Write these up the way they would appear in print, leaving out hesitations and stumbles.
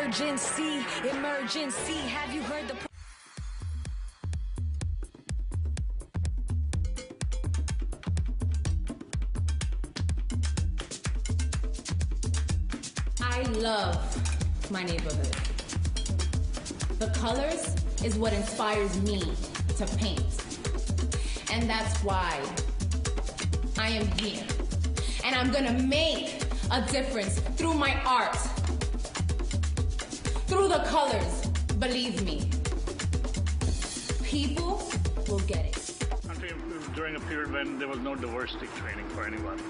Emergency, emergency. Have you heard the... I love my neighborhood. The colors is what inspires me to paint. And that's why I am here. And I'm gonna make a difference through my art. Through the colors, believe me. People will get it. During a period when there was no diversity training for anyone,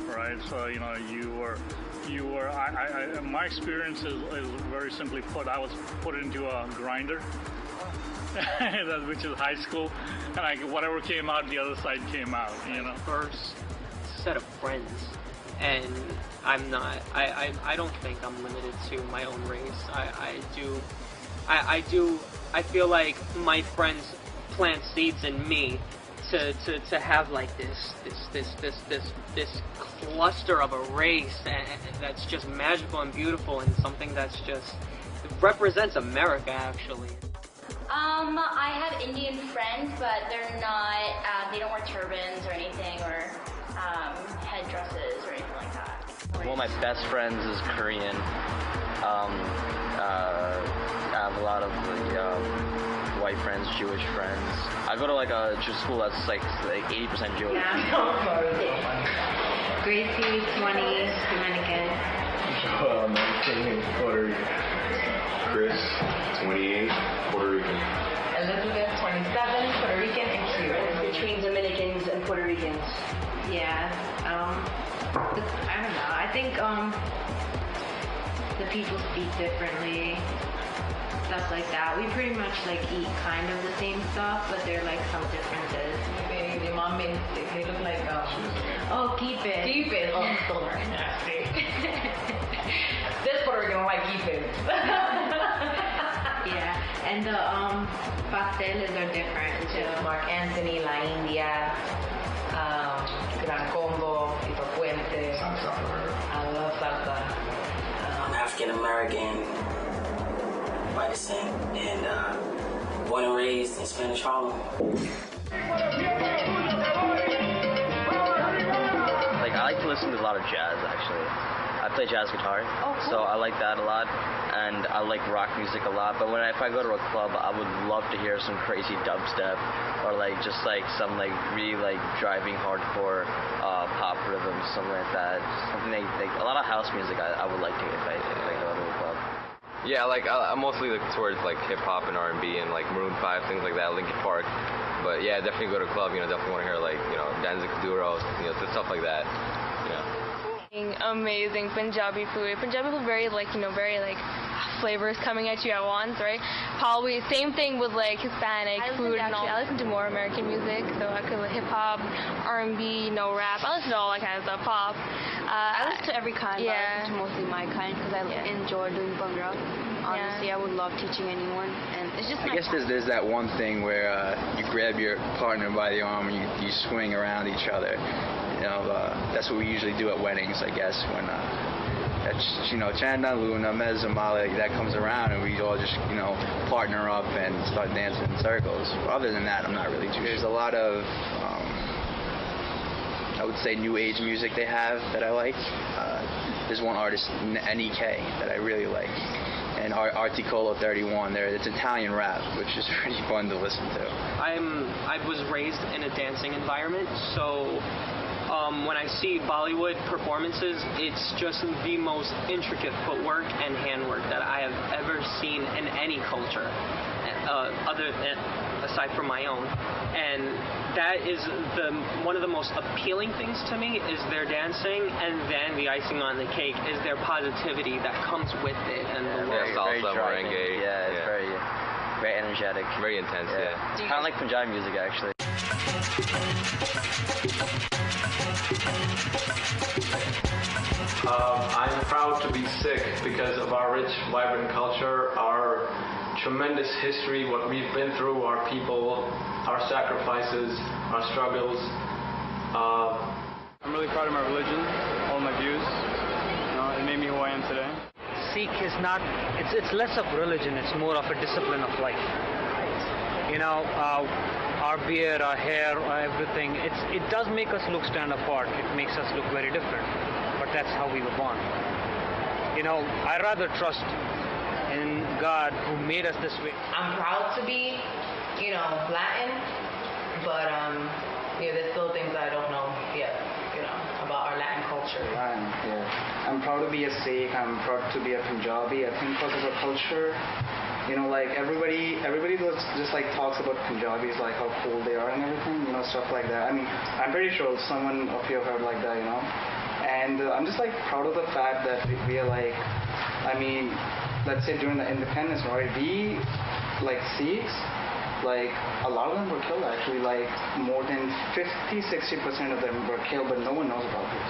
right? So, you know, my experience is very simply put, I was put into a grinder, which is high school, and whatever came out, the other side came out, you know. First set of friends, and I don't think I'm limited to my own race. I feel like my friends plant seeds in me to have like this cluster of a race and that's just magical and beautiful, and something that's just represents America actually. I have Indian friends, but they're not, they don't wear turbans or anything, or headdresses or anything like that. One of my best friends is Korean. I have a lot of white friends, Jewish friends. I go to like a school that's like 80% Jewish. Gracie, 20, Dominican. 19, Puerto Rican. Chris, 28, Puerto Rican. Elizabeth, 27, Puerto Rican and Cuban. Between Dominicans and Puerto Ricans. Yeah, I don't know. I think the people speak differently, stuff like that. We pretty much like eat kind of the same stuff, but there are like some differences. Your mom made they look like oh, keep it. Keep it. Oh, so nasty. This Puerto Rican don't like keep it. Yeah, and the pasteles are different too. Mark Anthony, La India, Gran Combo, Tito Puente. I love salsa. I'm African American by descent and born and raised in Spanish Harlem. Like, I like to listen to a lot of jazz actually. I play jazz guitar, so I like that a lot, and I like rock music a lot. But if I go to a club, I would love to hear some crazy dubstep, or like just like some like really like driving hardcore pop rhythms, something like that. Something like a lot of house music. I would like to if I go to a club. Yeah, like I mostly look towards like hip hop and R&B and like Maroon 5, things like that, Linkin Park. But yeah, definitely go to a club. You know, definitely want to hear like Danzig Duro, stuff like that. Amazing Punjabi food. Punjabi food very flavors coming at you at once, right? Probably same thing with like Hispanic food and all. I listen to more American music, so I could hip hop, R&B, rap. I listen to all that kind of stuff, pop. I listen to every kind, but I listen to mostly my kind because I enjoy doing bhangra. Honestly, I would love teaching anyone, and it's just. I guess there's that one thing where you grab your partner by the arm and you swing around each other. That's what we usually do at weddings, I guess, when Chanda, Luna, Mezamala, that comes around and we all just, partner up and start dancing in circles. Other than that, I'm not really too sure. There's a lot of, I would say, new age music they have that I like. There's one artist, N.E.K., that I really like. And Articolo 31, it's Italian rap, which is pretty fun to listen to. I was raised in a dancing environment, so when I see Bollywood performances, it's just the most intricate footwork and handwork that I have ever seen in any culture, aside from my own. And that is one of the most appealing things to me is their dancing, and then the icing on the cake is their positivity that comes with it. And salsa, merengue. Yeah, it's very energetic. Very intense, yeah. Kind of like Punjabi music, actually. I'm proud to be Sikh because of our rich, vibrant culture, our tremendous history, what we've been through, our people, our sacrifices, our struggles. I'm really proud of my religion, all my views. It made me who I am today. Sikh is not, it's less of religion, it's more of a discipline of life. You know, our beard, our hair, everything, it does make us stand apart. It makes us look very different. But that's how we were born. You know, I rather trust in God who made us this way. I'm proud to be, you know, Latin, but yeah, there's still things I don't know yet, you know, about our Latin culture. I'm proud to be a Sikh. I'm proud to be a Punjabi. I think because of our culture, you know, like everybody just like talks about Punjabis, like how cool they are and everything, you know, stuff like that. I mean, I'm pretty sure someone of you heard like that, you know. And I'm just like proud of the fact that we are like, I mean, let's say during the independence, right? We, like Sikhs, like a lot of them were killed actually. Like more than 50-60% of them were killed, but no one knows about it.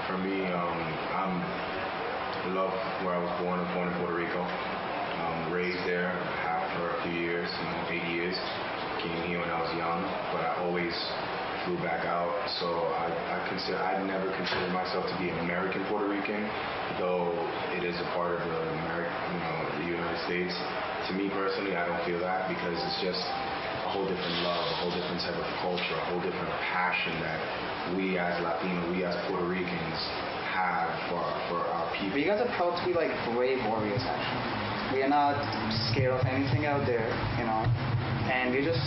For me, I love where I was born. I was born in Puerto Rico. Raised there, for a few years, 8 years. Came here when I was young, but I always flew back out. So I never considered myself to be an American Puerto Rican, though it is a part of the United States. To me personally, I don't feel that because it's just a whole different love, a whole different type of culture, a whole different passion that we as Latino, we as Puerto Ricans have for our people. You guys are proud to be like brave warriors actually. We are not scared of anything out there, you know. And we just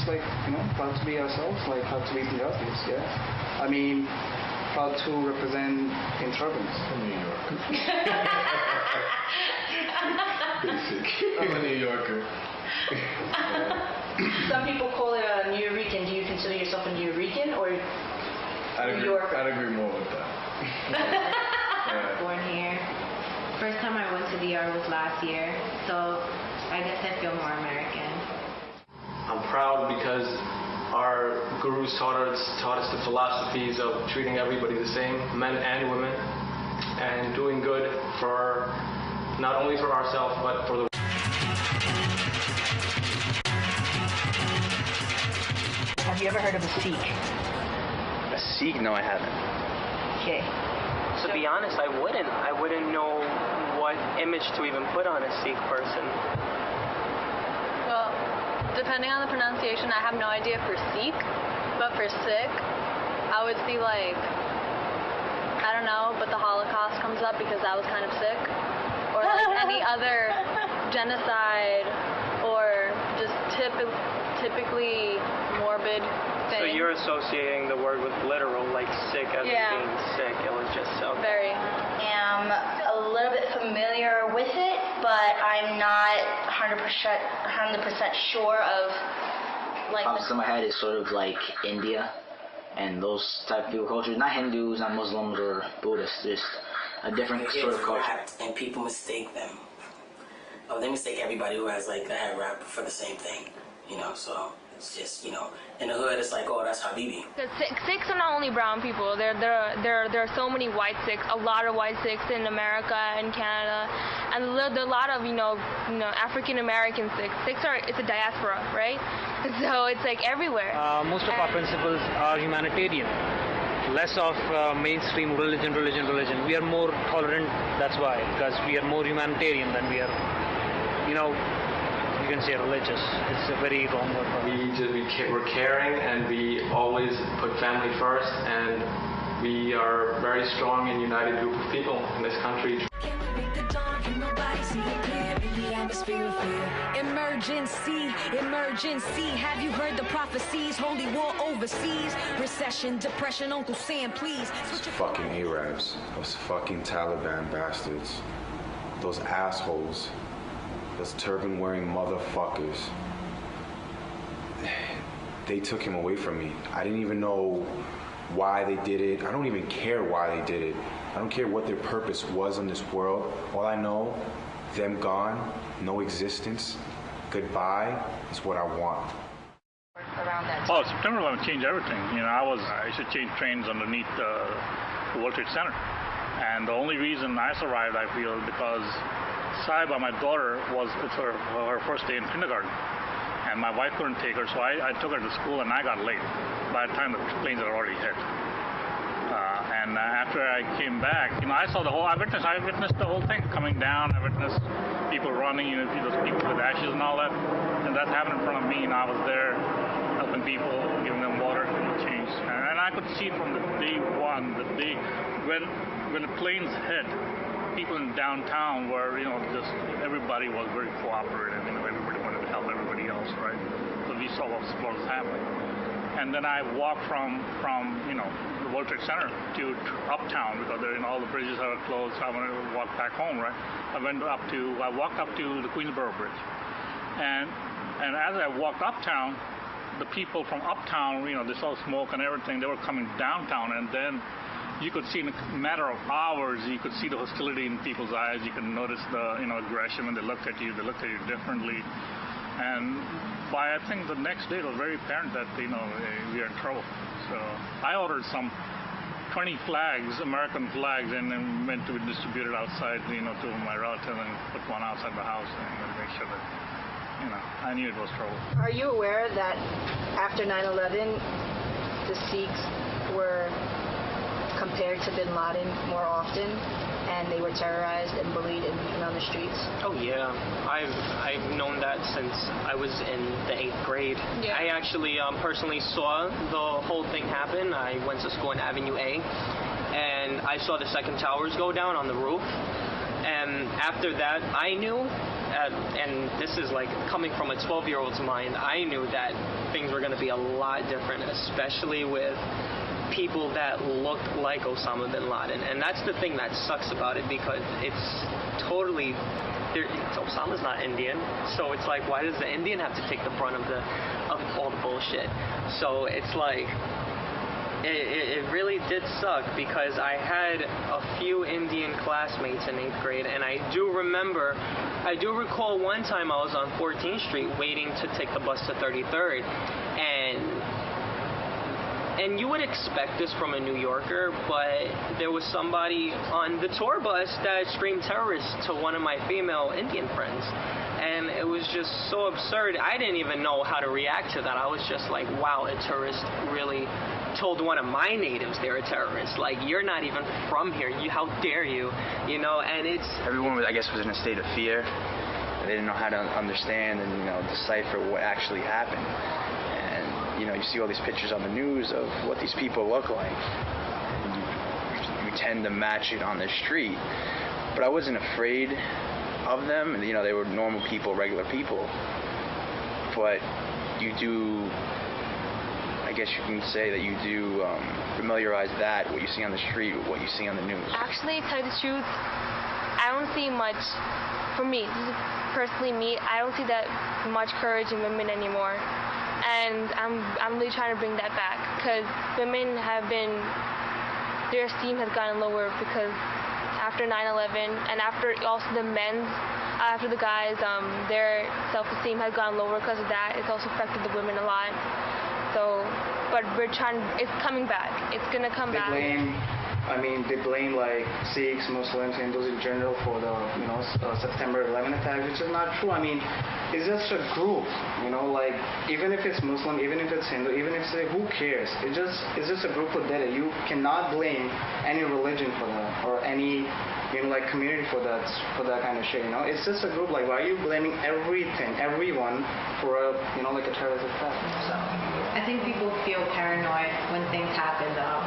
like, you know, proud to be ourselves, like proud to be Punjabis, yeah. I mean, proud to represent in turbans. From New York. Basic. I'm a New Yorker. Some people call it a New Yorican. Do you consider yourself a New Yorican or New Yorker? I'd agree more with that. Yeah. Born here. First time I went to DR was last year, so I guess I feel more American. I'm proud because our gurus taught us the philosophies of treating everybody the same, men and women, and doing good for not only for ourselves but for the. Have you ever heard of a Sikh? A Sikh? No, I haven't. Okay. To be honest, I wouldn't know what image to even put on a Sikh person. Well, depending on the pronunciation, I have no idea for Sikh, but for Sikh, I would see like, I don't know, but the Holocaust comes up because that was kind of sick, or like any other genocide, or just typically morbid thing. So you're associating the word with literal, like sick as being sick. It was just so. Very. I am a little bit familiar with it, but I'm not 100% sure of like. Pops in my head is sort of like India and those type of people cultures. Not Hindus, not Muslims or Buddhists. Just a different sort of culture. And people mistake them. Oh, they mistake everybody who has like the head wrap for the same thing. You know, so it's just, you know, in the hood it's like, oh, that's Habibi. Because Sikhs are not only brown people. There are so many white Sikhs, a lot of white Sikhs in America and Canada, and there are a lot of you know African American Sikhs. It's a diaspora, right? So it's like everywhere. Most of our principles are humanitarian. Less of mainstream religion. We are more tolerant. That's why, because we are more humanitarian than we are, you know. You can say religious. It's a very wrong word. We're caring and we always put family first, and we are a very strong and united group of people in this country. Emergency, have you heard the prophecies? Holy war overseas, recession, depression, Uncle Sam, please. Those fucking Arabs, those fucking Taliban bastards, those assholes. Those turban-wearing motherfuckers. They took him away from me. I didn't even know why they did it. I don't even care why they did it. I don't care what their purpose was in this world. All I know, them gone, no existence, goodbye, is what I want. Around that time. Oh, September 11th changed everything. You know, I used to change trains underneath the World Trade Center. And the only reason I survived, I feel, because Saiba, my daughter, it's her first day in kindergarten, and my wife couldn't take her, so I took her to school, and I got late by the time the planes had already hit. And after I came back, I saw I witnessed the whole thing coming down. I witnessed people running, those people with ashes and all that. And that happened in front of me, and I was there helping people, giving them water, change. And I could see from the day one, when the planes hit, people in downtown were, just everybody was very cooperative. Everybody wanted to help everybody else, right? So we saw what was happening. And then I walked from the World Trade Center to uptown because all the bridges are closed. So I wanted to walk back home, right? I walked up to the Queensboro Bridge, and as I walked uptown, the people from uptown, they saw smoke and everything. They were coming downtown, and then you could see in a matter of hours, you could see the hostility in people's eyes. You could notice the aggression when they looked at you. They looked at you differently, and by I think the next day it was very apparent that we are in trouble. So I ordered some 20 flags, American flags, and then went to be distributed outside, to my relative, and put one outside the house and make sure that I knew it was trouble. Are you aware that after 9/11, the Sikhs were compared to Bin Laden more often, and they were terrorized and bullied and beaten on the streets? Oh yeah, I've known that since I was in the 8th grade. Yeah. I actually personally saw the whole thing happen. I went to school in Avenue A, and I saw the second towers go down on the roof. And after that, I knew, and this is like coming from a 12-year-old's mind, I knew that things were going to be a lot different, especially with people that looked like Osama bin Laden. And that's the thing that sucks about it, because it's totally, Osama's not Indian, so it's like, why does the Indian have to take the brunt of all the bullshit? So it's like, it really did suck, because I had a few Indian classmates in 8th grade, and I do recall one time I was on 14th Street waiting to take the bus to 33rd, and you would expect this from a New Yorker, but there was somebody on the tour bus that screamed terrorist to one of my female Indian friends. And it was just so absurd. I didn't even know how to react to that. I was just like, wow, a tourist really told one of my natives they're a terrorist. Like, you're not even from here. How dare you? And it's... Everyone, I guess, was in a state of fear. They didn't know how to understand and, decipher what actually happened. You see all these pictures on the news of what these people look like. You tend to match it on the street. But I wasn't afraid of them. They were normal people, regular people. But you do, I guess you can say that you do familiarize what you see on the street with what you see on the news. Actually, to tell you the truth, I don't see much, for me, this is personally me, I don't see that much courage in women anymore. And I'm really trying to bring that back, because women their esteem has gotten lower, because after 9/11 and after also after the guys, their self-esteem has gone lower because of that. It's also affected the women a lot. So, but it's coming back. It's gonna come back. They blame like Sikhs, Muslims, Hindus in general for the September 11 attack, which is not true. It's just a group, like even if it's Muslim, even if it's Hindu, even if it's who cares? It's just a group who did it. You cannot blame any religion for that or any community for that kind of shit. It's just a group. Like, why are you blaming everyone for a like a terrorist attack? So I think people feel paranoid when things happen, though.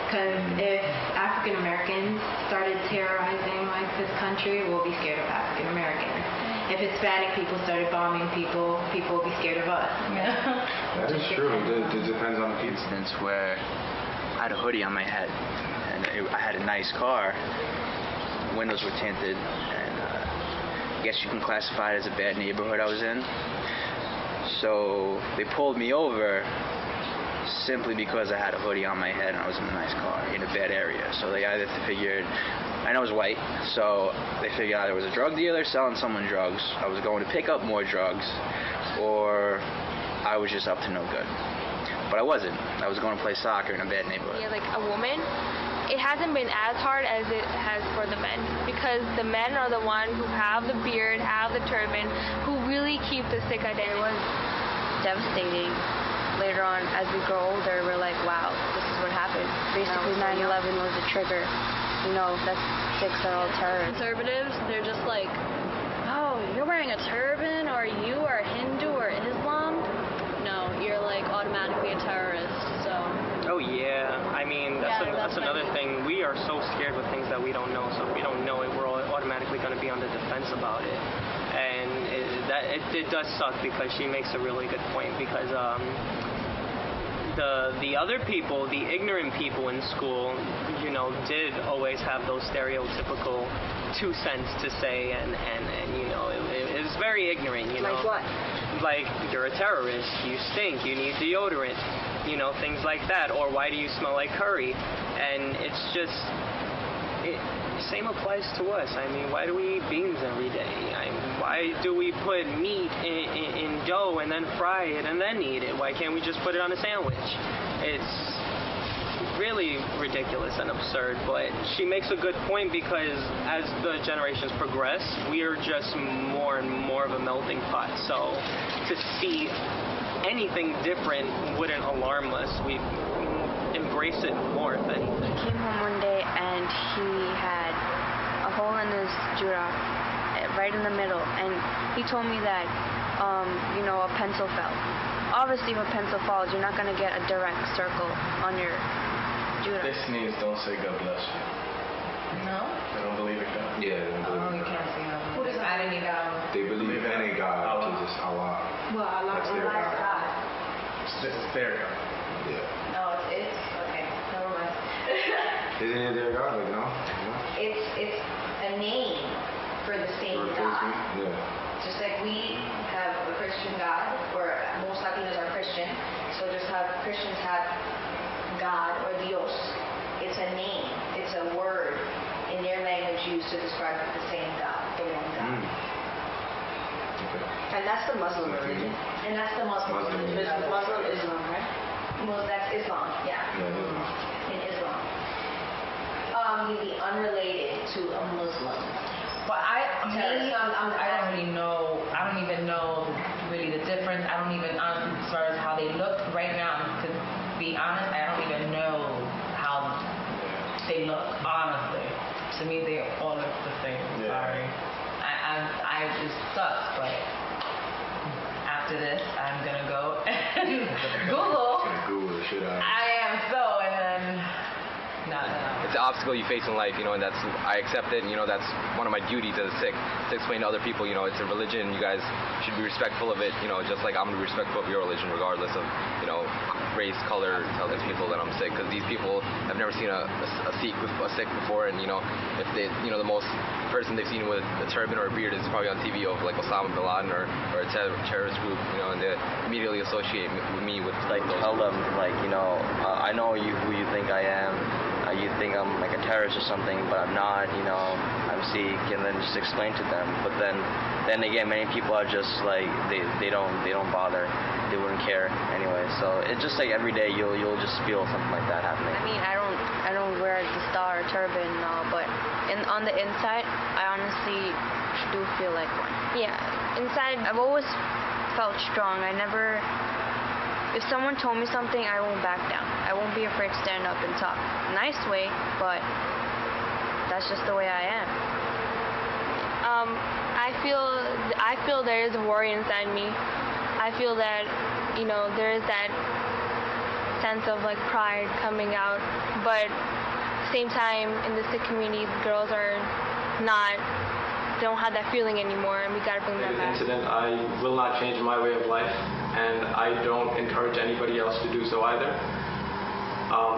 Because if African Americans started terrorizing this country, we'll be scared of African Americans. If Hispanic people started bombing people will be scared of us. That is true. It depends on the instance where I had a hoodie on my head, and I had a nice car. Windows were tinted, and I guess you can classify it as a bad neighborhood I was in. So they pulled me over simply because I had a hoodie on my head and I was in a nice car in a bad area. So they either figured, and I was white, so they figured either I was a drug dealer selling someone drugs, I was going to pick up more drugs, or I was just up to no good. But I wasn't. I was going to play soccer in a bad neighborhood. Yeah, like a woman, it hasn't been as hard as it has for the men, because the men are the ones who have the beard, have the turban, who really keep the Sikh identity. It was devastating. Later on, as we grow older, we're like, wow, this is what happened. Basically, 9/11 was the trigger. You know, that Sikhs are all terrorists. Conservatives, they're just like, oh, you're wearing a turban, or you are Hindu or Islam? No, you're like automatically a terrorist, so. Oh yeah, I mean, that's another thing. We are so scared with things that we don't know, so if we don't know it, we're automatically going to be on the defense about it. And it does suck, because she makes a really good point, because the other people, the ignorant people in school, you know, did always have those stereotypical 2 cents to say, and you know, it was very ignorant, you know. Like what? Like, you're a terrorist, you stink, you need deodorant, you know, things like that, or why do you smell like curry? And it's just, same applies to us. I mean, why do we eat beans every day? Why do we put meat in dough and then fry it and then eat it? Why can't we just put it on a sandwich? It's really ridiculous and absurd, but she makes a good point, because as the generations progress, we are just more and more of a melting pot. So to see anything different wouldn't alarm us. We embrace it more if anything. He came home one day and he had a hole in his jura, right in the middle, and he told me that, you know, a pencil fell. Obviously, if a pencil falls, you're not going to get a direct circle on your jura. Destinies don't say God bless you. No? They don't believe in God. Yeah, they don't believe in God. Can't see God. Who doesn't believe in God? They believe in a God, Jesus, Allah. Well, Allah That's their is God. This is their God. Yeah. No, it's okay. Never mind. Isn't it their God? Like, no? It's a name for the same God. Yeah. Just like we have a Christian God, or most Latinos are Christian, so just how Christians have God or Dios. It's a name. It's a word in their language used to describe the same God, the one God. Okay. And that's the Muslim religion. And that's the Muslim religion. Muslim Islam, right? Well, that's Islam, yeah. In Islam. Completely unrelated to a Muslim. Well, I don't really know. I don't even know really the difference. I don't even, as far as how they look right now. To be honest, I don't even know how they look. Honestly, to me, they all look the same. Yeah. Sorry, I it sucks, but after this, I'm gonna go and Google. Google the shit out. I am so, and then. No. It's an obstacle you face in life, you know, and I accept it, and, you know, that's one of my duties as a Sikh, to explain to other people, you know, it's a religion, you guys should be respectful of it, you know, just like I'm going to be respectful of your religion, regardless of, you know, race, color, tell these people that I'm Sikh, because these people have never seen a Sikh before, and, you know, if they, you know, the most person they've seen with a turban or a beard is probably on TV of, like, Osama bin Laden or a terrorist group, you know, and they immediately associate with me with, like, tell them, like, you know, I know who you think I am. You think I'm like a terrorist or something, but I'm not, you know, I'm Sikh, and then just explain to them. But then again, many people are just like, they don't bother, they wouldn't care anyway. So it's just like every day you'll just feel something like that happening. I mean, I don't wear the star or turban and all, but on the inside, I honestly do feel like one. Yeah, inside, I've always felt strong. If someone told me something, I won't back down. I won't be afraid to stand up and talk. Nice way, but that's just the way I am. I feel there is a warrior inside me. I feel that, you know, there is that sense of like pride coming out, but at the same time, in the Sikh community, the girls they don't have that feeling anymore, and we gotta bring that back. Incident, I will not change my way of life, and I don't encourage anybody else to do so either.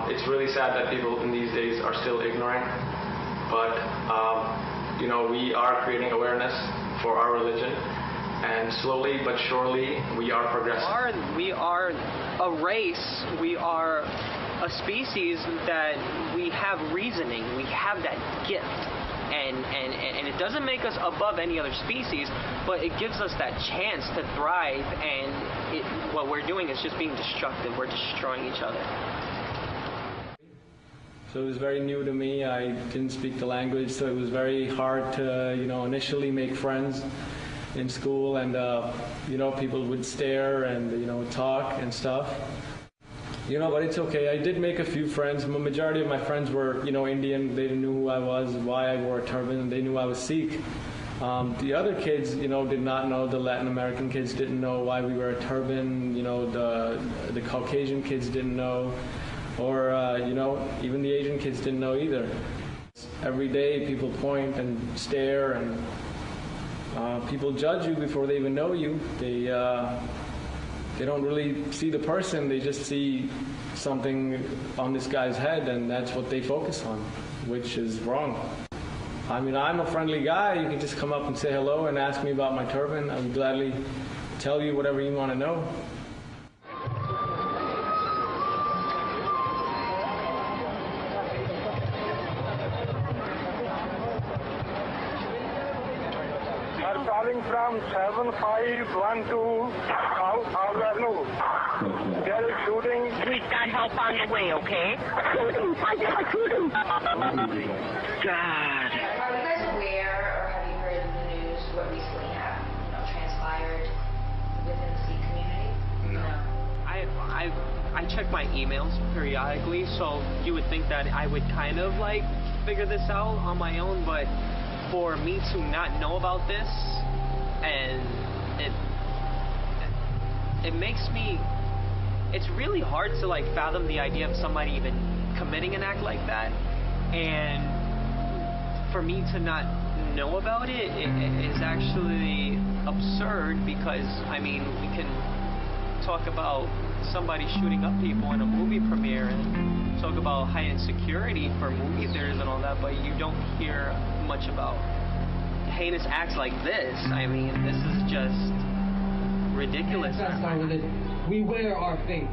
It's really sad that people in these days are still ignorant, but you know, we are creating awareness for our religion, and slowly but surely we are progressing. We are a race, we are a species that we have reasoning, we have that gift. And it doesn't make us above any other species, but it gives us that chance to thrive, and what we're doing is just being destructive. We're destroying each other. So it was very new to me. I didn't speak the language, so it was very hard to, you know, initially make friends in school, and you know, people would stare and, you know, talk and stuff. But it's okay. I did make a few friends. The majority of my friends were, Indian. They knew who I was, why I wore a turban, and they knew I was Sikh. The other kids, did not know. The Latin American kids didn't know why we wear a turban. The Caucasian kids didn't know, or even the Asian kids didn't know either. Every day, people point and stare, and people judge you before they even know you. They don't really see the person. They just see something on this guy's head, and that's what they focus on, which is wrong. I'm a friendly guy. You can just come up and say hello and ask me about my turban. I would gladly tell you whatever you want to know. I'm calling from 7512 South Avenue. There is shooting. We've got help on the way, okay? God. Are you guys aware, or have you heard in the news what recently transpired within the Sikh community? No. I check my emails periodically, so you would think that I would kind of figure this out on my own, but for me to not know about this, and it makes me, it's really hard to fathom the idea of somebody even committing an act like that, and for me to not know about it is actually absurd, because we can talk about somebody shooting up people in a movie premiere and talk about high insecurity for movie theaters and all that, but you don't hear much about heinous acts like this. This is just ridiculous. We wear our faith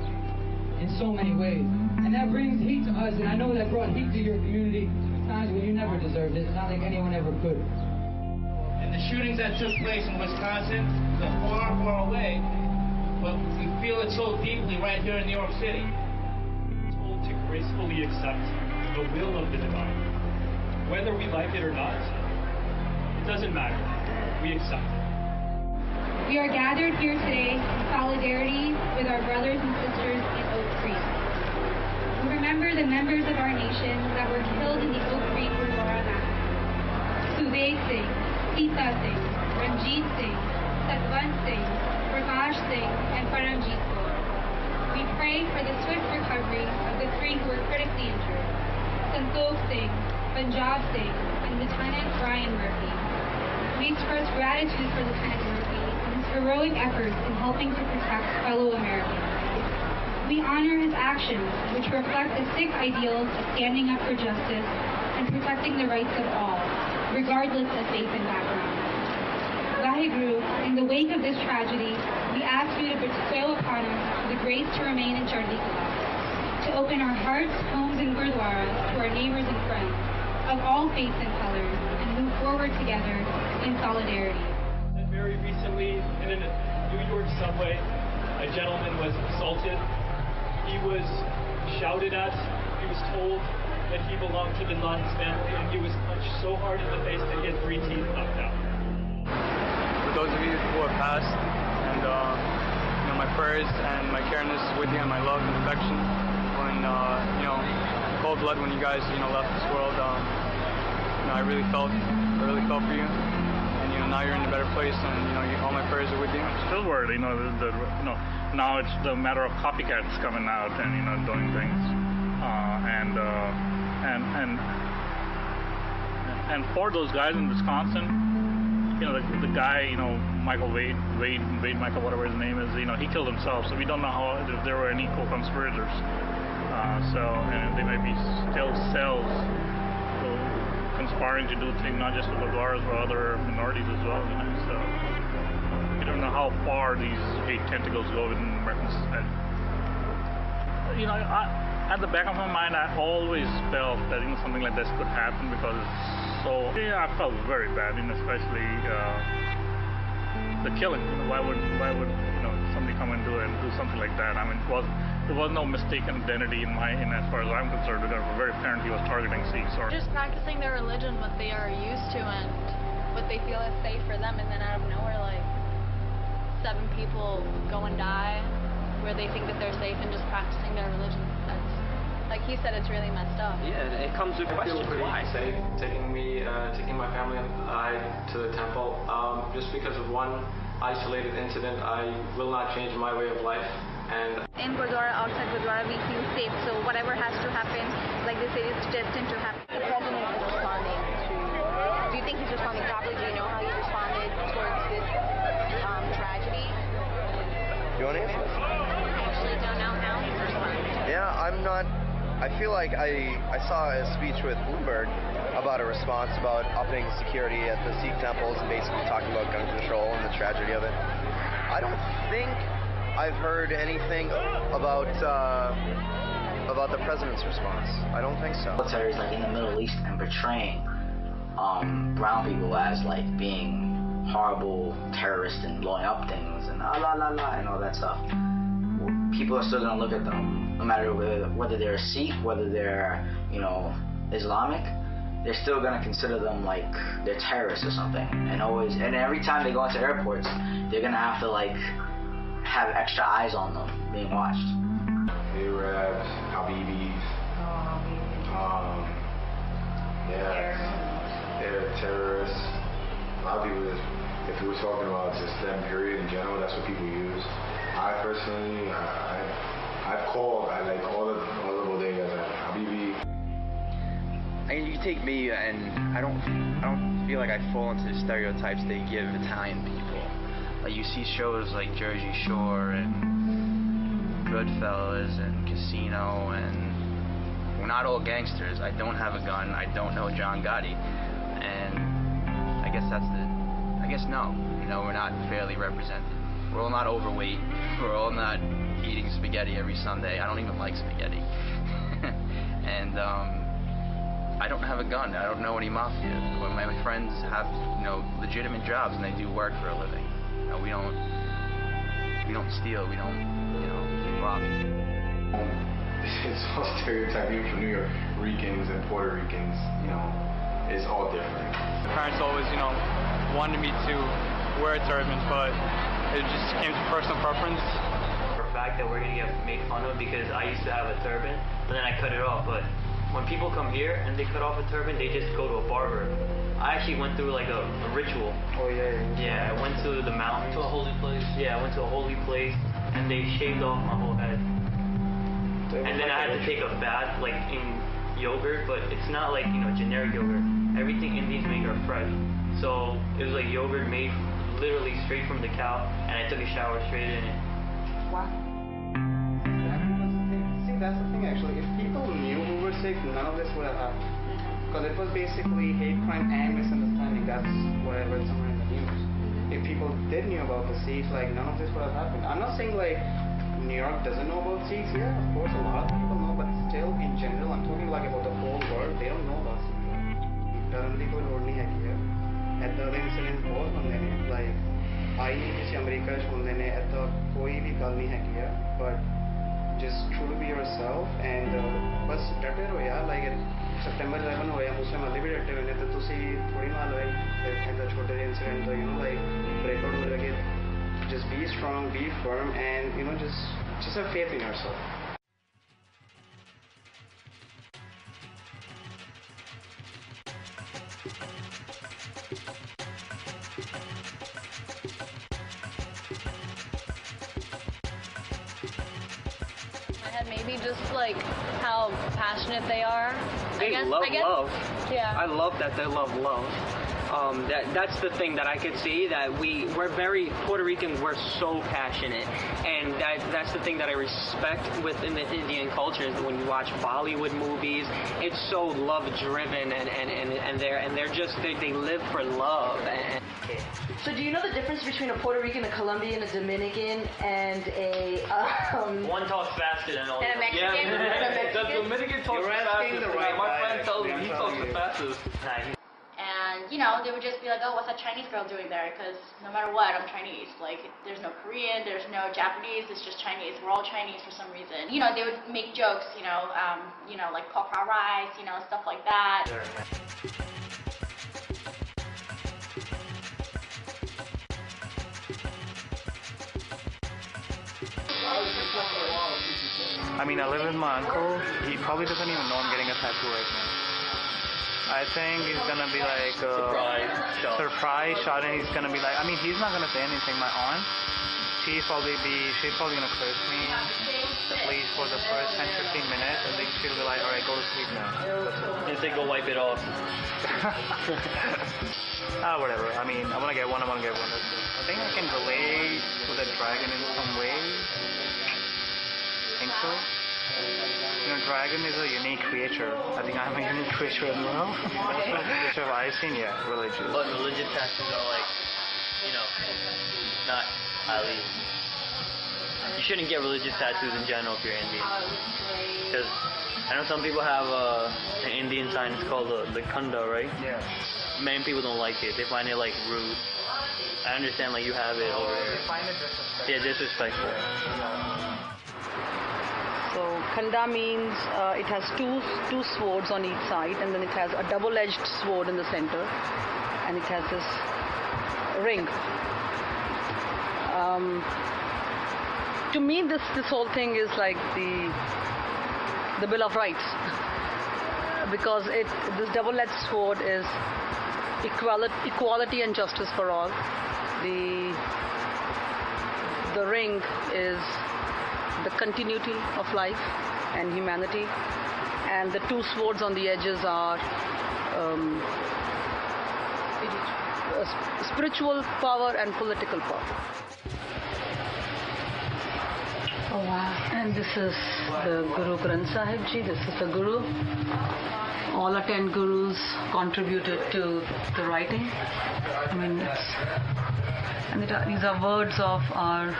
in so many ways, and that brings heat to us, and I know that brought heat to your community times when you never deserved it. It's not like anyone ever could. And the shootings that took place in Wisconsin, they're far, far away, but we feel it so deeply right here in New York City. Told to gracefully accept the will of the divine. Whether we like it or not, it doesn't matter. We accept it. We are gathered here today in solidarity with our brothers and sisters in Oak Creek. We remember the members of our nation that were killed in the Oak Creek Gurdwara massacre. Suvek Singh, Sita Singh, Ranjit Singh, Satwant Singh, Prakash Singh, and Paramjit Kaur. We pray for the swift recovery of the three who were critically injured: Santokh Singh, Punjab Singh, and Lieutenant Brian Murphy. We express gratitude for Lieutenant Murphy and his heroic efforts in helping to protect fellow Americans. We honor his actions, which reflect the Sikh ideals of standing up for justice and protecting the rights of all, regardless of faith and background. Vaheguru, in the wake of this tragedy, we ask you to bestow upon us the grace to remain in Chardi Kala, to open our hearts, homes, and gurdwaras to our neighbors and friends of all faiths and colors, and move forward together in solidarity. And very recently, in a New York subway, a gentleman was assaulted. He was shouted at. He was told that he belonged to Bin Laden's family, and he was punched so hard in the face that he had 3 teeth knocked out. For those of you who have passed, and my prayers and my careness with you, and my love and affection when cold blood when you guys left this world. I really felt for you, and now you're in a better place, and all my prayers are with you. I'm still worried. Now it's the matter of copycats coming out and doing things, and for those guys in Wisconsin, the guy, Michael Wade, Michael, whatever his name is, he killed himself. So we don't know if there were any co-conspirators. And they may be still cells conspiring to do things not just with Gurdwaras but other minorities as well. So we don't know how far these hate tentacles go within American society. At the back of my mind, I always felt that something like this could happen because it's so. I felt very bad, especially the killing. Why would somebody come and do something like that? There was no mistaken identity in as far as I'm concerned. Because it was very apparent he was targeting Sikhs. Just practicing their religion, what they are used to and what they feel is safe for them, and then out of nowhere, 7 people go and die where they think that they're safe and just practicing their religion. he said it's really messed up. Yeah, it comes with questions. Why? Safe taking my family and I to the temple, just because of one isolated incident. I will not change my way of life. And in Gurdwara, outside Gurdwara, we feel safe. So whatever has to happen, like they say, is destined to happen. The president is responding to. Do you think he's responding properly? Do you know how he responded towards this tragedy? You want to answer? I actually don't know how he's responding. Yeah, I'm not. I feel like I saw a speech with Bloomberg about a response about upping security at the Sikh temples and basically talking about gun control and the tragedy of it. I don't think I've heard anything about the president's response. I don't think so. Militaries like in the Middle East and portraying brown people as like being horrible terrorists and blowing up things and and all that stuff. People are still gonna look at them, no matter whether they're Sikh, whether they're Islamic. They're still gonna consider them like they're terrorists or something. And every time they go into airports, they're gonna have to like have extra eyes on them being watched. Arabs, Habibis, they're terrorists. A lot of people, if we were talking about just them period in general, that's what people use. I personally, I've called, I like all the bodegas at Habibi. You take me, and I don't feel like I fall into the stereotypes they give Italian people. Like you see shows like Jersey Shore and Goodfellas and Casino, and we're not all gangsters. I don't have a gun. I don't know John Gotti, and I guess no. We're not fairly represented. We're all not overweight. We're all not eating spaghetti every Sunday. I don't even like spaghetti. And I don't have a gun. I don't know any mafia. When my friends have legitimate jobs and they do work for a living. We don't steal. We don't rob. It's all stereotyping for New Yorkers and Puerto Ricans. It's all different. My parents always wanted me to wear a turban, but it just came to personal preference. For a fact that we're gonna get made fun of because I used to have a turban, but then I cut it off. But when people come here and they cut off a turban, they just go to a barber. I actually went through like a ritual. Oh yeah. Yeah, I went to the mountains. To a holy place. Yeah, I went to a holy place, and they shaved off my whole head. And then I had to take a bath like in yogurt, but it's not like generic yogurt. Everything Indians make are fresh. So it was like yogurt made literally straight from the cow, and I took a shower straight in it. Wow. See, that's the thing actually. If people knew we were Sikh, none of this would have happened. Because it was basically hate crime and misunderstanding. That's what I read somewhere in the news. If people did knew about the Sikhs, like none of this would have happened. I'm not saying like New York doesn't know about Sikhs. Yeah, of course a lot of people know, but still in general, I'm talking like about the whole world. They don't know about Sikhs. Currently, कोई load नहीं है किया. ऐसा वाले incident बहुत होंगे ने. Like आई नहीं किसी अमेरिका च होंगे ने. ऐसा कोई भी गल नहीं है किया. But just truly be yourself and बस डटे रहो यार. Like September 11 होया मुस्लिम वाले भी डटे हुए ने. तो तुसी थोड़ी ना लो ऐसा छोटे इंसिडेंट तो like breakout हो जाएगा. Just be strong, be firm, and just have faith in yourself. Maybe just like how passionate they are. They love love. Yeah. I love that they love love. That's the thing that I could see, that we're very Puerto Ricans. We're so passionate, and that's the thing that I respect within the Indian culture. Is when you watch Bollywood movies, it's so love driven, and they live for love. So do you know the difference between a Puerto Rican, a Colombian, a Dominican, and a one talks faster than all. And a Mexican? Yeah. And a Mexican? The Dominican talks You're asking fastest. the right My guy, friend tells me actually, he I'm talks telling the you. fastest. And, they would just be like, oh, what's that Chinese girl doing there? Because no matter what, I'm Chinese. Like, there's no Korean, there's no Japanese, it's just Chinese. We're all Chinese for some reason. They would make jokes, like okra rice, stuff like that. I was just I mean, I live with my uncle. He probably doesn't even know I'm getting a tattoo right now. I think he's gonna be like surprise shot, and he's gonna be like, I mean, he's not gonna say anything. My aunt, she's probably gonna curse me at least for the first 10-15 minutes, and then she'll be like, all right, go to sleep now. And say go wipe it off. Whatever. I mean, I wanna get one. That's it. I think I can relate to the dragon in some way. Think so. You know, dragon is a unique creature. I think I'm a unique creature as well. Creature I've seen, yeah, religious. But religious tattoos are like, you know, not highly. You shouldn't get religious tattoos in general if you're Indian. Because I know some people have an Indian sign. It's called the Kunda, right? Yeah. Many people don't like it. They find it like rude. I understand like you have it over here. They find it disrespectful. Yeah, disrespectful. So Khanda means it has two swords on each side, and then it has a double-edged sword in the center, and it has this ring. To me, this whole thing is like the Bill of Rights, because this double-edged sword is equality and justice for all. The ring is the continuity of life and humanity, and the two swords on the edges are spiritual power and political power. Oh wow. And this is the Guru Granth Sahib Ji. This is the Guru. All 10 Gurus contributed to the writing. I mean, these are words of our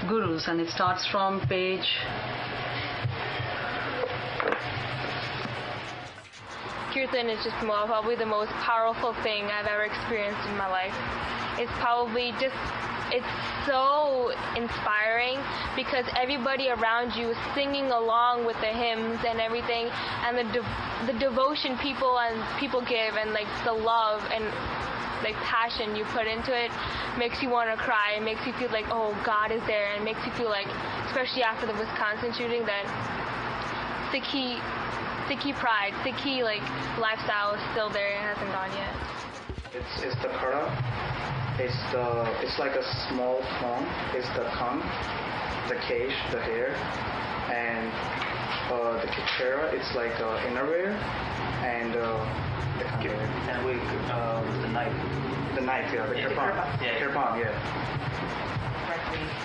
Gurus, and it starts from page Kirtan is just probably the most powerful thing I've ever experienced in my life. It's probably just, it's so inspiring because everybody around you is singing along with the hymns and everything, and the devotion people give, and like the love and like passion you put into it makes you want to cry. It makes you feel like, oh, God is there, and makes you feel like, especially after the Wisconsin shooting, that Sikhi pride, Sikhi like lifestyle is still there. It hasn't gone yet. It's the kara. It's like a small form. It's the kang, the kesh, the hair, and the kitara. It's like innerwear, and the kangwear. And the knife. The knife, yeah, the kirpan. Kirpan, yeah.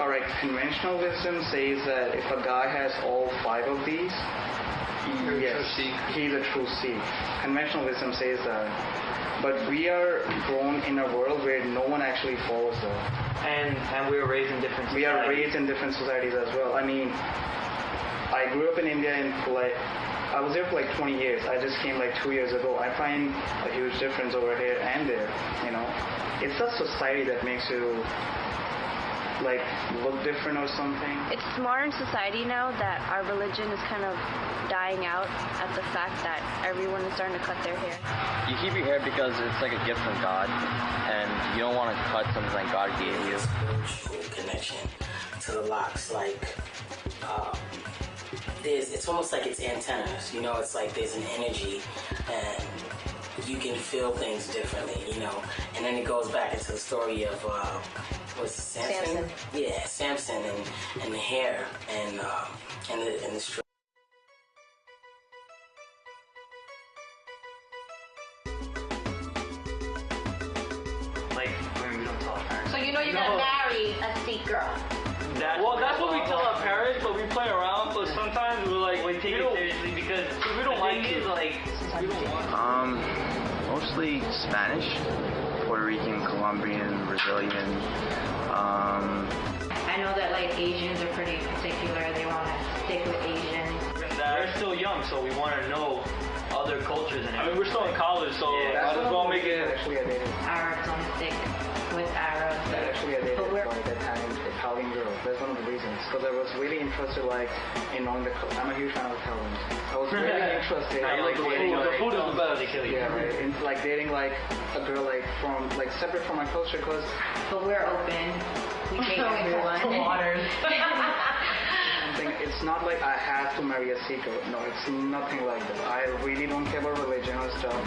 All right. Conventional wisdom says that if a guy has all 5 of these, yes, he's a true Sikh. Conventional wisdom says that. But we are grown in a world where no one actually follows that. And we are raised in different societies. We are raised in different societies as well. I mean, I grew up in India I was there for like 20 years. I just came like 2 years ago. I find a huge difference over here and there, you know. It's that society that makes you like look different or something. It's modern society now that our religion is kind of dying out at the fact that everyone is starting to cut their hair. You keep your hair because it's like a gift from God, and you don't want to cut something that God gave you. Spiritual connection to the locks, like it's almost like it's antennas, you know. It's like there's an energy, and you can feel things differently, you know. And then it goes back into the story of what's Samson? Yeah, Samson and the hair and the strength. So you know you're gonna marry a Sikh girl. That's what we tell our parents, but we play around. But sometimes we're like, we take it seriously because we don't like it. Like, we don't want it. Mostly Spanish, Puerto Rican, Colombian, Brazilian. I know that like Asians are pretty particular. They want to stick with Asians. We're still young, so we want to know other cultures. And I mean, we're still in college, so That's might as well make it. Actually, I dated. Arabs want to stick with Arabs. Actually, I dated like that time Italian girl. That's one of the reasons. Because I was really interested, like, in knowing the. I'm a huge fan of Italians. I was really interested. You like the food. The food is the better to kill you. Yeah, right. In, like dating like a girl like from like separate from my culture, because. But we're open. We date everyone. Waters. it's not like I have to marry a Sikh. No, it's nothing like that. I really don't care about religion or stuff.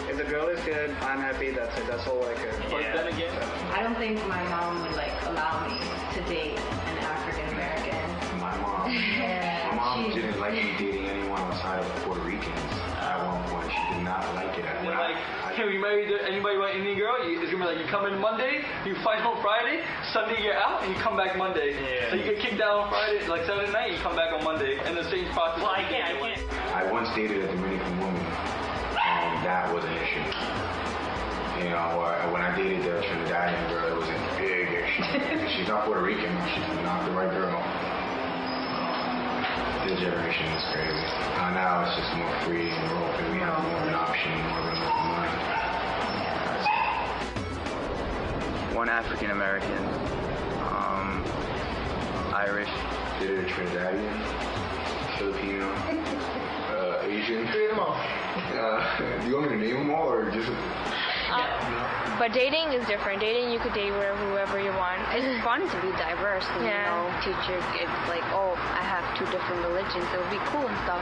If the girl is good, I'm happy. That's it. That's all I care. But then again, I don't think my mom would like allow me to date an African American. My mom. Yeah, My mom didn't like me dating anyone outside of Puerto Ricans. At one point, she did not like it. When can we marry anybody but Indian girl? It's gonna be like you come in Monday, you fight on Friday, Sunday you're out, and you come back Monday. So you get kicked out on Friday, like Saturday night, you come back on Monday, and the same process. Well, I can't. I once dated a Dominican woman, and that was an issue. You know, when I dated the Trinidadian girl, it was a big issue. She's not Puerto Rican. She's not the right girl. This generation is crazy. Now it's just more free and more open. We have more of an option, more of an open mind. One African American, Irish. Dated a Trinidadian, Filipino, Asian. Three of them all. Do you want me to name them all or just? But dating is different. Dating, you could date whoever you want. It's fun to be diverse and, you know, teach your kids, like, oh, I have 2 different religions. It would be cool and stuff.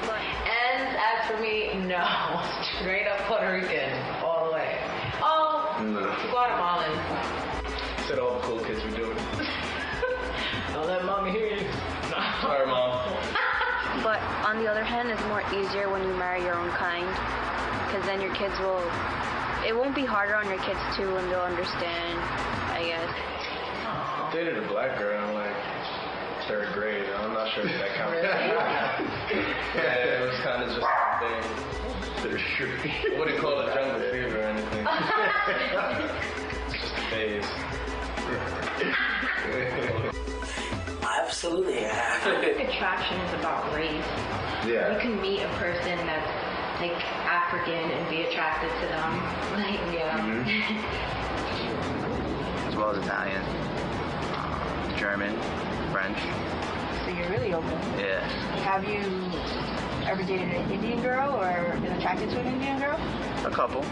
And as for me, no. Straight up Puerto Rican, all the way. Oh, Guatemalan. Said all the cool kids were doing. Don't let mommy hear you. Sorry, Mom. But on the other hand, it's more easier when you marry your own kind, because then your kids will, it won't be harder on your kids too, and they'll understand, I guess. I dated a black girl in like 3rd grade. I'm not sure if that counts. Yeah, it was kind of just a thing. I wouldn't call it jungle fever or anything. It's just a phase. Absolutely. Attraction is about race. Yeah. You can meet a person that's like African and be attracted to them. Like, As well as Italian, German, French. So you're really open. Yeah. Have you ever dated an Indian girl or been attracted to an Indian girl? A couple.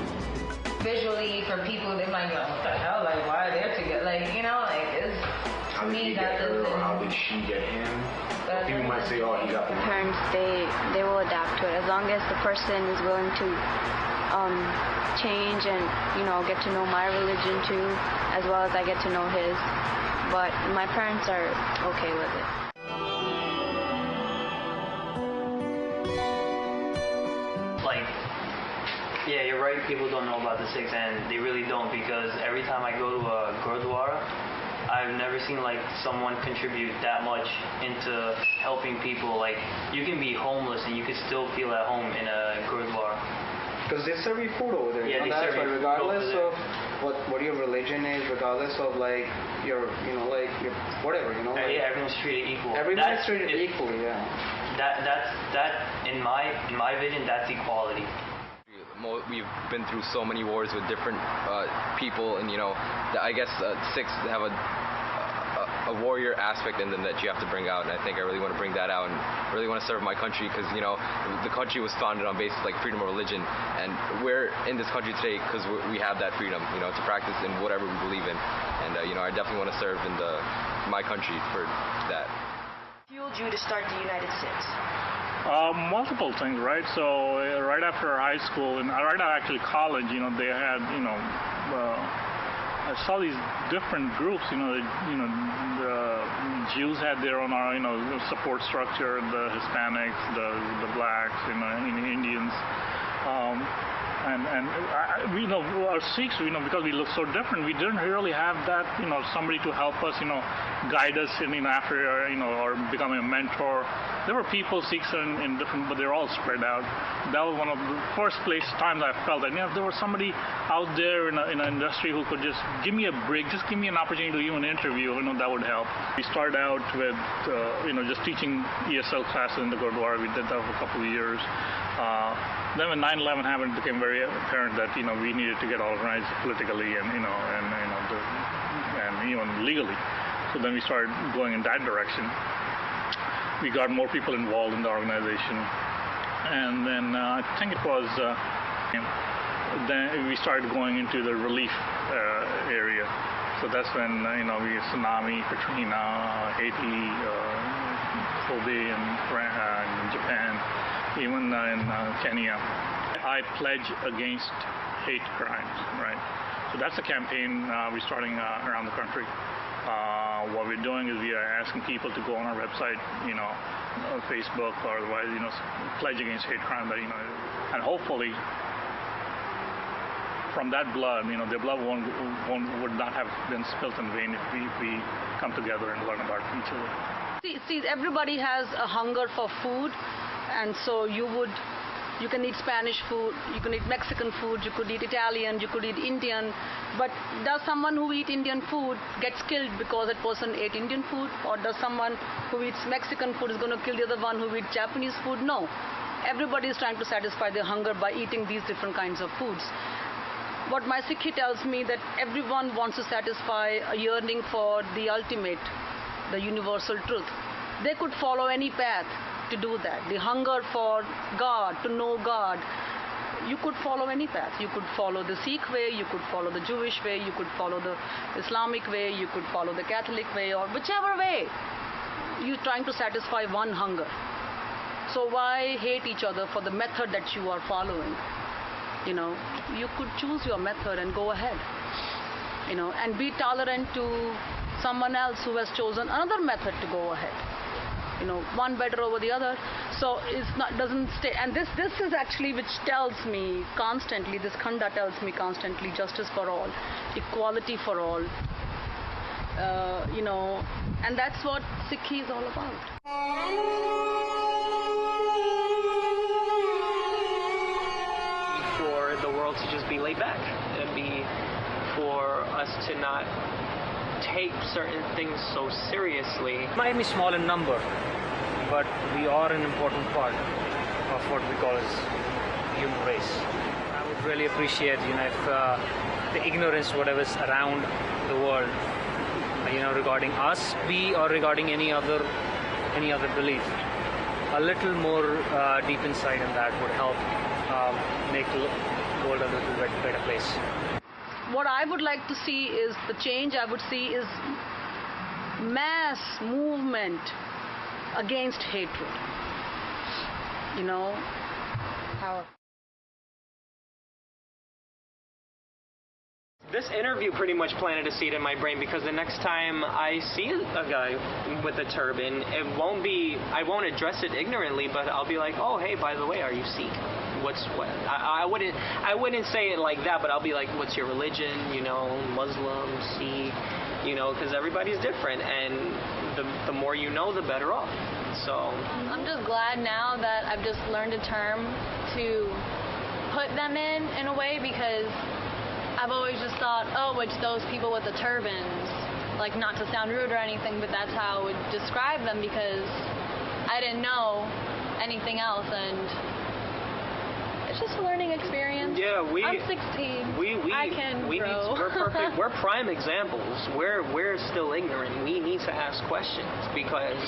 Visually, for people, they might go, what the hell? Like, why are they together? Like, you know, like, it's, How did he get her or how did she get him? People might say, oh, he got the Parents, they will adapt to it as long as the person is willing to change and, you know, get to know my religion too, as well as I get to know his. But my parents are okay with it. Like, yeah, you're right, people don't know about the Sikhs, and they really don't, because every time I go to a Gurdwara, I've never seen like someone contribute that much into helping people. Like, you can be homeless and you can still feel at home in a Gurdwara. Because they serve you food over there. Yeah, you know, they serve you food regardless over of what your religion is, regardless of like your, you know, like your whatever, you know. Like, Yeah, everyone's treated equal. Everyone is treated equally. Yeah. That in my vision, that's equality. We've been through so many wars with different people, and you know, I guess Sikhs have a warrior aspect in them that you have to bring out, and I think I really want to bring that out and really want to serve my country, because you know, the country was founded on basis like freedom of religion, and we're in this country today because we have that freedom, you know, to practice in whatever we believe in, and you know, I definitely want to serve in my country for that. Fueled you to start the United States? Multiple things, right? So right after high school and right after actually college, you know, they had, you know, I saw these different groups. You know, the Jews had their own, you know, support structure. The Hispanics, the blacks, you know, Indians. And we know our Sikhs, you know, because we look so different, we didn't really have that, you know, somebody to help us, you know, guide us in, you know, after, you know, or becoming a mentor. There were people, Sikhs in different, but they're all spread out. That was one of the first times I felt that, you know, if there was somebody out there in an industry who could just give me a break, just give me an opportunity to do an interview, you know, that would help. We started out with, you know, just teaching ESL classes in the Gurdwara. We did that for a couple of years. Then when 9/11 happened, it became very apparent that, you know, we needed to get organized politically and, you know, and even legally. So then we started going in that direction. We got more people involved in the organization, and then I think it was then we started going into the relief area. So that's when, you know, we tsunami, Katrina, Haiti, Kobe and in Japan, even in Kenya. I pledge against hate crimes, right? So that's a campaign we're starting around the country. What we're doing is we are asking people to go on our website, Facebook or otherwise, pledge against hate crime, and hopefully from that blood, their blood would not have been spilt in vain if we come together and learn about each other. See, everybody has a hunger for food, and so you can eat Spanish food, you can eat Mexican food, you could eat Italian, you could eat Indian, but does someone who eats Indian food gets killed because that person ate Indian food? Or does someone who eats Mexican food is going to kill the other one who eats Japanese food? No. Everybody is trying to satisfy their hunger by eating these different kinds of foods. What my Sikhi tells me that everyone wants to satisfy a yearning for the ultimate, the universal truth. They could follow any path to do that. The hunger for God, to know God, you could follow any path. You could follow the Sikh way, you could follow the Jewish way, you could follow the Islamic way, you could follow the Catholic way, or whichever way. You're trying to satisfy one hunger. So why hate each other for the method that you are following? You could choose your method and go ahead, and be tolerant to someone else who has chosen another method to go ahead. One better over the other. So doesn't stay. And this is actually which tells me constantly, this khanda tells me constantly, justice for all, equality for all. And that's what Sikhi is all about. For the world to just be laid back and for us to not take certain things so seriously. Might be small in number, but we are an important part of what we call as human race. I would really appreciate, if the ignorance, whatever's around the world, regarding us, or regarding any other belief, a little more deep insight in that would help make the world a little bit better place. What I would like to see is, the change I would see is mass movement against hatred. How This interview pretty much planted a seed in my brain, because the next time I see a guy with a turban, I won't address it ignorantly, but I'll be like, oh, hey, by the way, are you Sikh? I wouldn't say it like that, but I'll be like, what's your religion? Muslim, Sikh, because everybody's different, and the more you know, the better off. So I'm just glad now that I've just learned a term to put them in a way, because I've always just thought, oh, it's those people with the turbans. Like, not to sound rude or anything, but that's how I would describe them, because I didn't know anything else, and it's just a learning experience. Yeah, I'm 16. I can grow. We're perfect. We're prime examples. We're still ignorant. We need to ask questions, because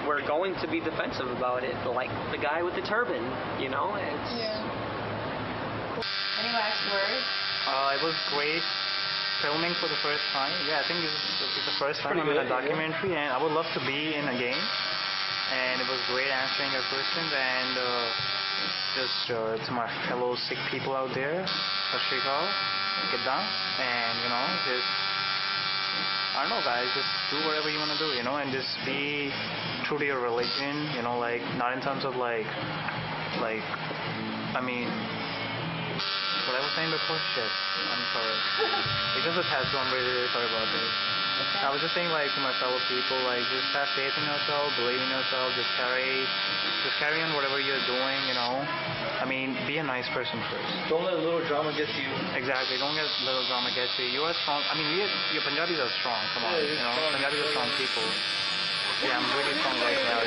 we're going to be defensive about it, like the guy with the turban. It's. Yeah. Any last words? It was great filming for the first time. Yeah, I think it's the first time I'm in a documentary, and I would love to be in a game. And it was great answering your questions, and just to my fellow Sikh people out there, Sat Shri Akal, Kidan, and just, I don't know, guys, just do whatever you want to do, and just be true to your religion, not in terms of what I was saying before, shit, I'm sorry. Because of tattoo, I'm really, really sorry about this. I was just saying, to my fellow people, just have faith in yourself, believe in yourself, just carry on whatever you're doing, be a nice person first. Don't let a little drama get to you. Exactly, don't let little drama get to you. You are strong. Your Punjabis are strong, come on, Punjabis are strong people. Yeah, I'm really strong right now.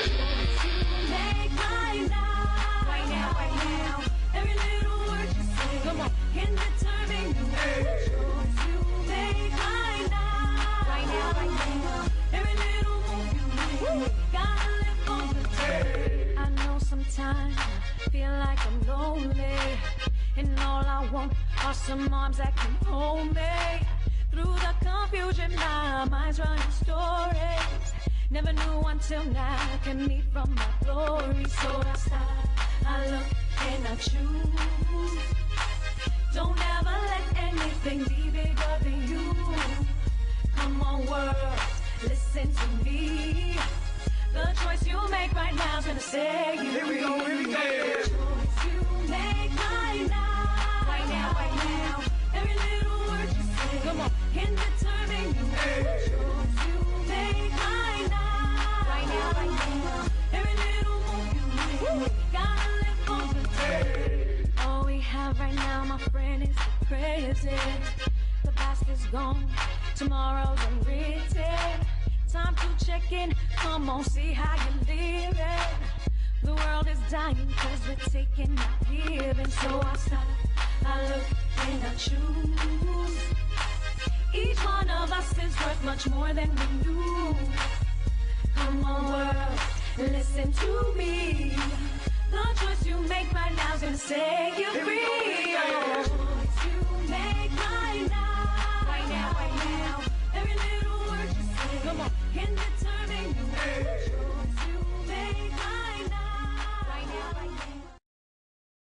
I know sometimes I feel like I'm lonely, and all I want are some arms that can hold me. Through the confusion, my mind's running stories, Never knew until now I can meet from my glory. So I stop, I look, and I choose. Don't ever let anything be bigger than you. Come on, world, listen to me. The choice you make right now is gonna say you. Here we go, here we go. The choice you make right now, right now, right now. Every little word you say, come on, can determine you. The choice you make right now, right now, right now. Every little move you make, gotta live for today. All we have right now, my friend, is the present. The past is gone, tomorrow's unwritten. Time to check in, come on, see how you're living. The world is dying cause we're taking, not giving. So I stop, I look, and I choose. Each one of us is worth much more than we knew. Come on, world, listen to me. The choice you make right now is gonna say